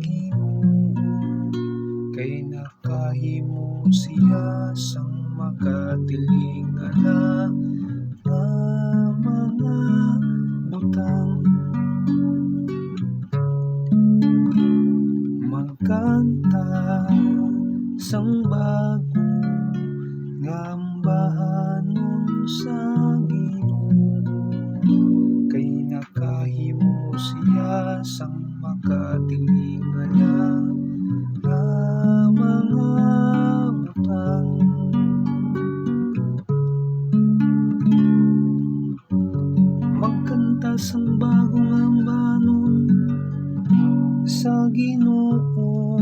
Ginoo, kay nakahimo siya sang makatilingala nga mga butang. Magkanta sang bago nga ambahanon sa Ginoo, kay nakahimo siya sang makatilingala nga mga butang. Magkanta sang bagong ambahanon sa Ginoo,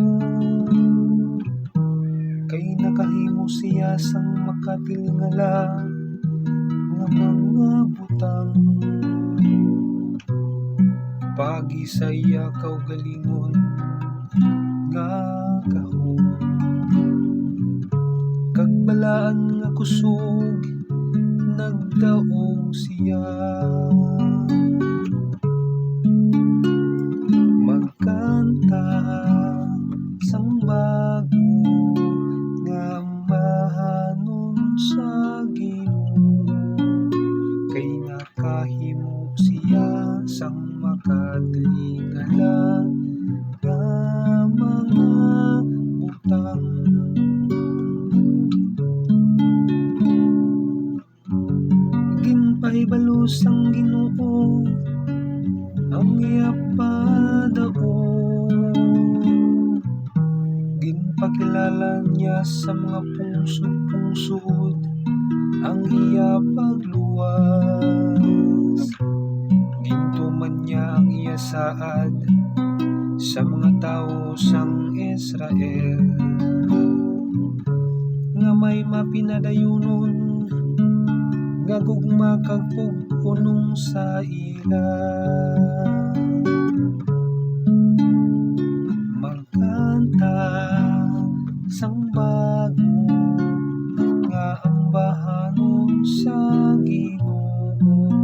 kay nakahimo siya sang makatilingala nga mga butang. Pagisaya kaugalingon nga gahom, kag balaan nga kusog nagdaog siya. Magkanta sang bago nga ambahanon sa Ginoo, kay nakahimo siya sang makatilingala nga mga butang. Ginpahibalo sang Ginoo ang iya padao, ginpakilala niya sa mga pungsod-pungsod ang iya pagluwas. Gintuman niya ang iya saad sa mga tawo sang Israel, nga may mapinadayunon nga gugma kag pug-unong sa ila. Magkanta sang bago nga ambahanon sa Ginoo,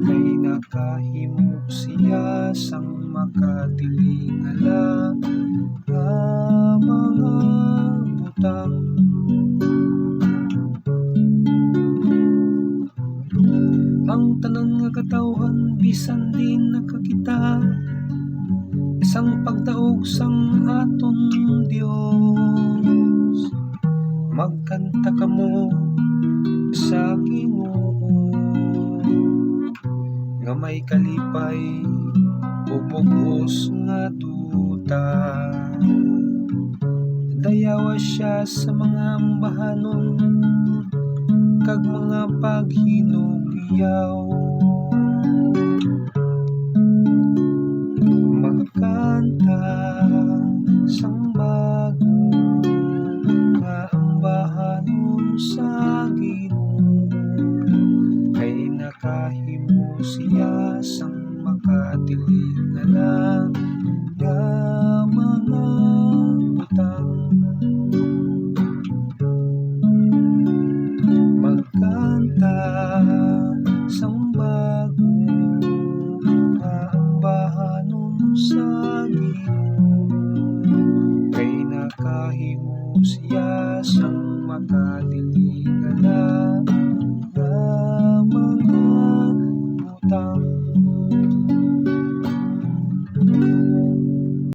kay nakahimo siya sang makatilingala nga mga butang. Ang tanan nga katawhan bisan din nakakita sang pagdaog sang aton Dios. Magkanta kamo sa Ginoo nga may kalipay o bugos nga duta. Dayawa siya sa mga ambahanon kag mga paghinubiyaw. Magkanta sang bago nga ambahanon sa Ginoo, kay nakahimo siya sang makatilingala nga mga butang. Magkanta sang bago nga ambahanon sa Ginoo, kay nakahimo siya sang makatilingala